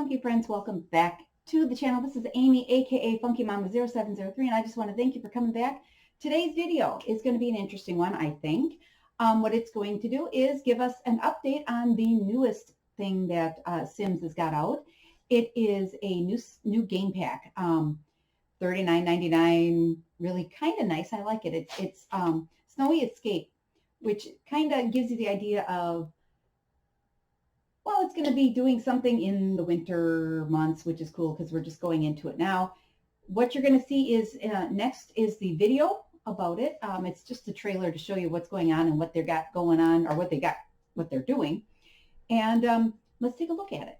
funky friends, welcome back to the channel. This is Amy, aka Funky Mama 0703, and I just want to thank you for coming back. Today's video is going to be an interesting one, I think. What it's going to do is give us an update on the newest thing that Sims has got out. It is a new game pack, $39.99, really kind of nice. I like it. It's Snowy Escape, which kind of gives you the idea of, well, it's going to be doing something in the winter months, which is cool because we're just going into it now. What you're going to see is next is the video about it. It's just a trailer to show you what's going on and what they got going on, or what they're doing. And let's take a look at it.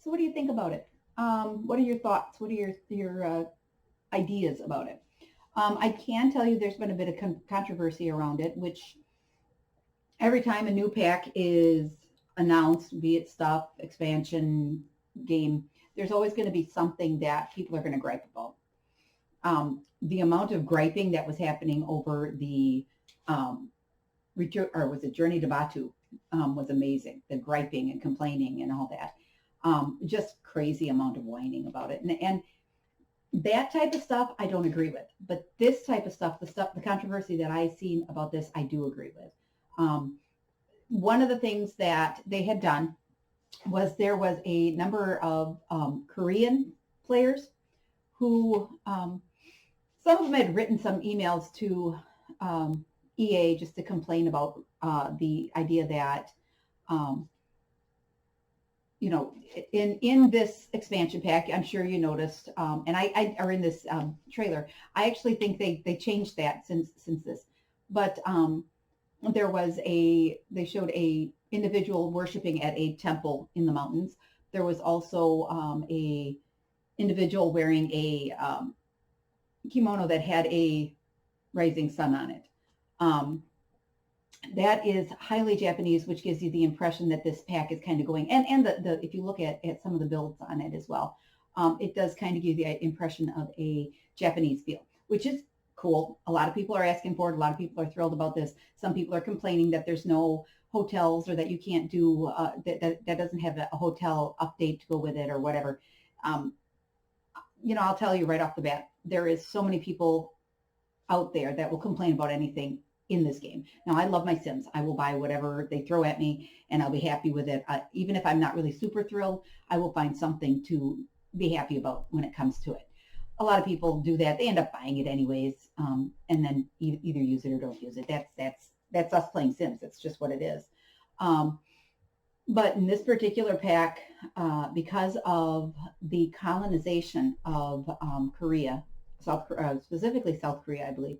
What do you think about it? What are your thoughts? What are your ideas about it? I can tell you there's been a bit of controversy around it, which every time a new pack is announced, be it stuff, expansion, game, there's always going to be something that people are going to gripe about. The amount of griping that was happening over the Journey to Batu was amazing. The griping and complaining and all that. Just crazy amount of whining about it. And that type of stuff I don't agree with. But this type of stuff, the controversy that I've seen about this, I do agree with. One of the things that they had done was there was a number of Korean players who, some of them had written some emails to EA just to complain about the idea that you know, in this expansion pack, I'm sure you noticed, and I are in this trailer. I actually think they changed that since this, but there was they showed a individual worshiping at a temple in the mountains. There was also a individual wearing a kimono that had a rising sun on it. That is highly Japanese, which gives you the impression that this pack is kind of going, and if you look at some of the builds on it as well, it does kind of give you the impression of a Japanese feel, which is cool. A lot of people are asking for it. A lot of people are thrilled about this. Some people are complaining that there's no hotels, or that you can't do, that doesn't have a hotel update to go with it or whatever. You know, I'll tell you right off the bat, there is so many people out there that will complain about anything in this game. Now, I love my Sims. I will buy whatever they throw at me, and I'll be happy with it. Even if I'm not really super thrilled, I will find something to be happy about when it comes to it. A lot of people do that. They end up buying it anyways, and then either use it or don't use it. That's us playing Sims. It's just what it is. But in this particular pack, because of the colonization of Korea, specifically South Korea, I believe,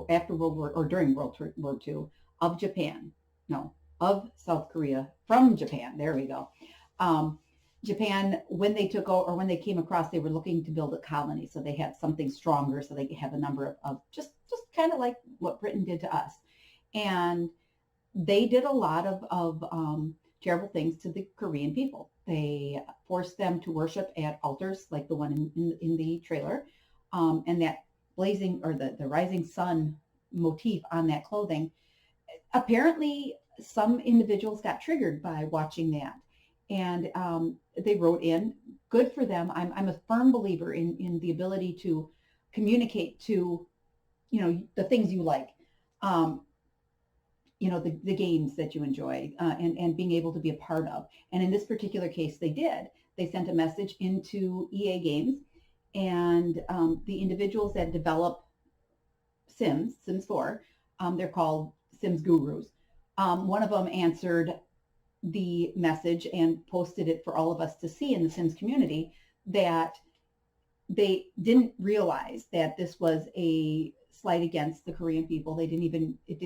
after World War, or during World War II, of Japan, no, of South Korea from Japan. There we go. Japan, when they took over, or when they came across, they were looking to build a colony, so they had something stronger, so they could have a number of just kind of like what Britain did to us. And they did a lot of terrible things to the Korean people. They forced them to worship at altars like the one in the trailer, and that blazing or the rising sun motif on that clothing. Apparently, some individuals got triggered by watching that, and they wrote in. Good for them. I'm a firm believer in the ability to communicate to, the things you like. Um, the games that you enjoy, and being able to be a part of. And in this particular case, they did. They sent a message into EA Games, and the individuals that develop Sims 4, they're called Sims Gurus. One of them answered the message and posted it for all of us to see in the Sims community, that they didn't realize that this was a slight against the Korean people. It didn't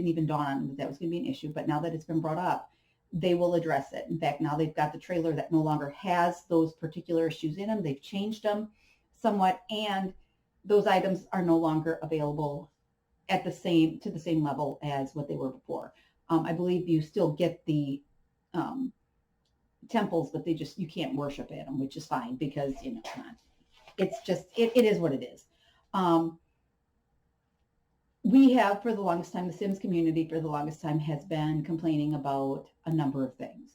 even dawn on them that was going to be an issue. But now that it's been brought up, they will address it. In fact, now they've got the trailer that no longer has those particular issues in them. They've changed them somewhat, and those items are no longer available to the same level as what they were before. I believe you still get the temples, but you can't worship at them, which is fine because it's just it is what it is. We have, for the longest time, the Sims community for the longest time has been complaining about a number of things.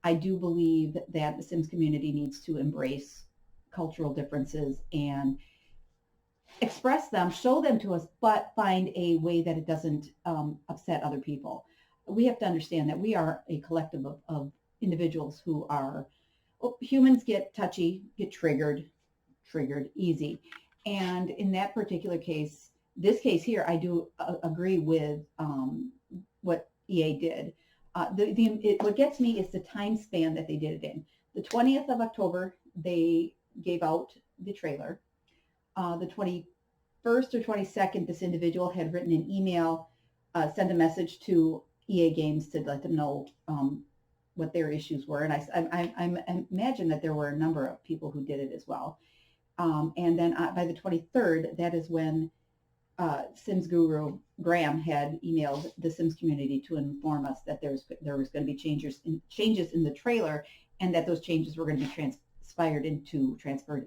I do believe that the Sims community needs to embrace cultural differences and express them, show them to us, but find a way that it doesn't upset other people. We have to understand that we are a collective of individuals who are, humans get touchy, get triggered easy. And in that particular case, this case here, I do agree with what EA did. What gets me is the time span that they did it in. The 20th of October, they gave out the trailer. The 21st or 22nd, this individual had written an email, sent a message to EA Games to let them know what their issues were. And I imagine that there were a number of people who did it as well. And then by the 23rd, that is when Sims Guru Graham had emailed the Sims community to inform us that there was going to be changes in the trailer, and that those changes were going to be transferred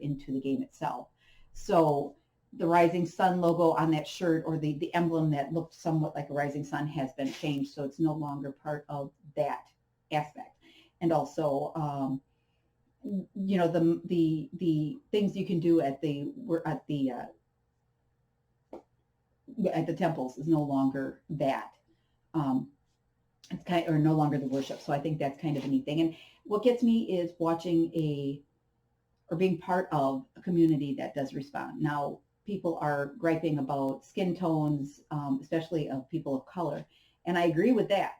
into the game itself. So the rising sun logo on that shirt, or the emblem that looked somewhat like a rising sun, has been changed, so it's no longer part of that aspect. And also, the things you can do at the temples is no longer that. It's no longer the worship. So I think that's kind of a neat thing. And what gets me is watching or being part of a community that does respond. Now, people are griping about skin tones, especially of people of color, and I agree with that.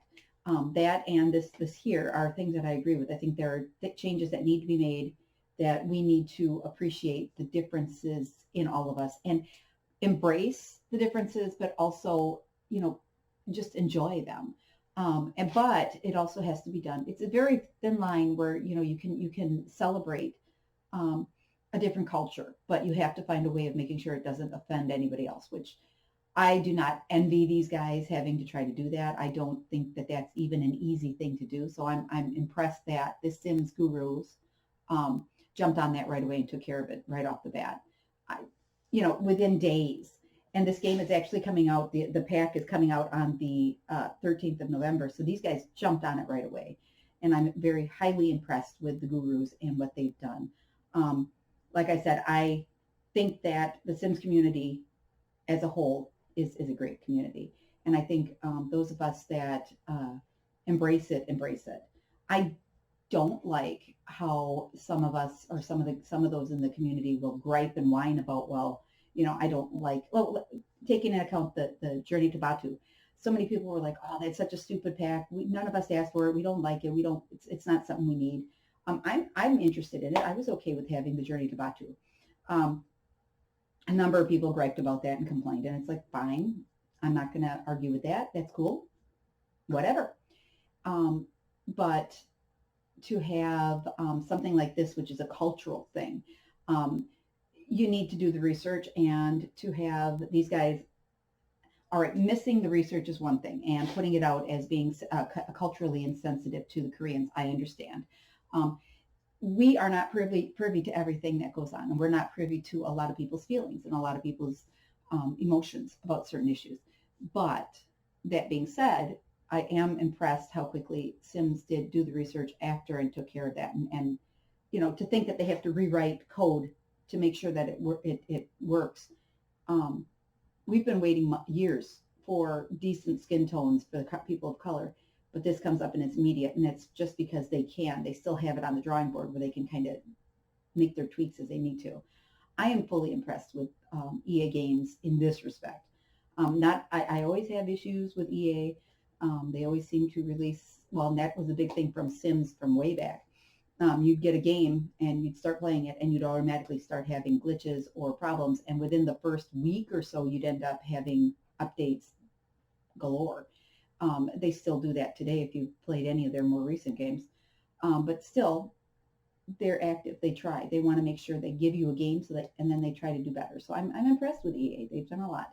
That and this here are things that I agree with. I think there are changes that need to be made, that we need to appreciate the differences in all of us and embrace the differences, but also, just enjoy them. But it also has to be done. It's a very thin line where, you can celebrate a different culture, but you have to find a way of making sure it doesn't offend anybody else, which I do not envy these guys having to try to do that. I don't think that that's even an easy thing to do. So I'm impressed that the Sims Gurus jumped on that right away and took care of it right off the bat. Within days. And this game is actually coming out, the pack is coming out on the 13th of November. So these guys jumped on it right away. And I'm very highly impressed with the Gurus and what they've done. Like I said, I think that the Sims community as a whole is a great community. And I think those of us that embrace it. I don't like how some of us, or some of those in the community, will gripe and whine about, I don't like, taking into account the Journey to Batu. So many people were like, oh, that's such a stupid pack. None of us asked for it. We don't like it. It's not something we need. I'm interested in it. I was okay with having the Journey to Batu. A number of people griped about that and complained, and it's like, fine, I'm not going to argue with that. That's cool, whatever. But to have something like this, which is a cultural thing, you need to do the research, and to have these guys all right, missing the research is one thing, and putting it out as being culturally insensitive to the Koreans, I understand. Um, we are not privy to everything that goes on, and we're not privy to a lot of people's feelings and a lot of people's emotions about certain issues. But that being said, I am impressed how quickly Sims did do the research after and took care of that. And to think that they have to rewrite code to make sure that it works. Um, we've been waiting years for decent skin tones for the people of color, but this comes up and it's immediate, and it's just because they can. They still have it on the drawing board where they can kind of make their tweaks as they need to. I am fully impressed with EA games in this respect. I always have issues with EA. They always seem to release, well, and that was a big thing from Sims from way back. You'd get a game and you'd start playing it and you'd automatically start having glitches or problems. And within the first week or so, you'd end up having updates galore. They still do that today if you've played any of their more recent games. But still, they're active. They try. They want to make sure they give you a game and then they try to do better. So I'm impressed with EA. They've done a lot.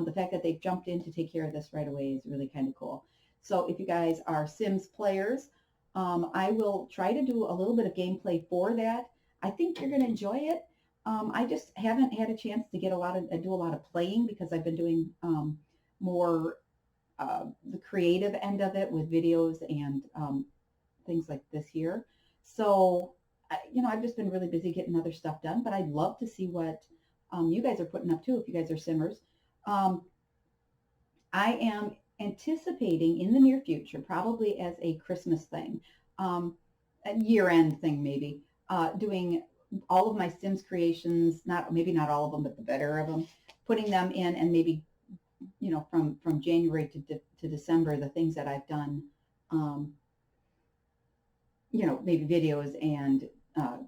The fact that they've jumped in to take care of this right away is really kind of cool. So if you guys are Sims players, I will try to do a little bit of gameplay for that. I think you're going to enjoy it. I just haven't had a chance to do a lot of playing because I've been doing more the creative end of it with videos and things like this here. So, I've just been really busy getting other stuff done, but I'd love to see what you guys are putting up too if you guys are Simmers. I am anticipating in the near future, probably as a Christmas thing, a year-end thing maybe, doing all of my Sims creations, maybe not all of them, but the better of them, putting them in, and maybe from January to December, the things that I've done, maybe videos and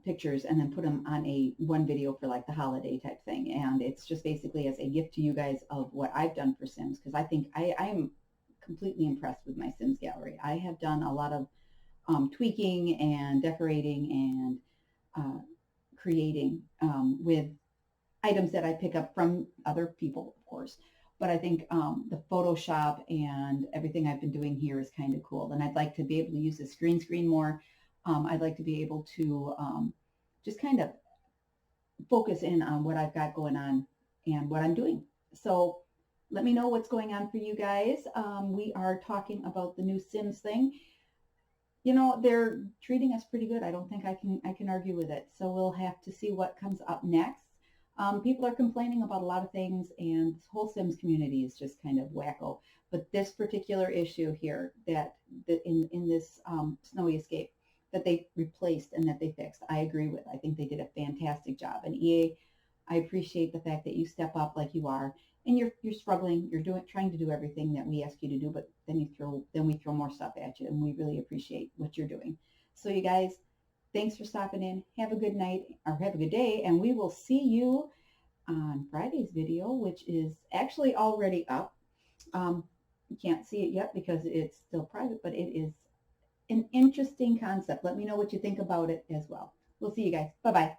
pictures, and then put them on one video for like the holiday type thing. And it's just basically as a gift to you guys of what I've done for Sims, because I think I am completely impressed with my Sims gallery. I have done a lot of tweaking and decorating and creating with items that I pick up from other people, of course. But I think the Photoshop and everything I've been doing here is kind of cool. And I'd like to be able to use the green screen more. I'd like to be able to just kind of focus in on what I've got going on and what I'm doing. So let me know what's going on for you guys. We are talking about the new Sims thing. They're treating us pretty good. I don't think I can argue with it. So we'll have to see what comes up next. People are complaining about a lot of things, and this whole Sims community is just kind of wacko. But this particular issue here, that in this Snowy Escape, that they replaced and that they fixed, I agree with. I think they did a fantastic job. And EA, I appreciate the fact that you step up like you are, and you're struggling. You're trying to do everything that we ask you to do, but then we throw more stuff at you, and we really appreciate what you're doing. So you guys, thanks for stopping in. Have a good night or have a good day, and we will see you on Friday's video, which is actually already up. You can't see it yet because it's still private, but it is an interesting concept. Let me know what you think about it as well. We'll see you guys. Bye-bye.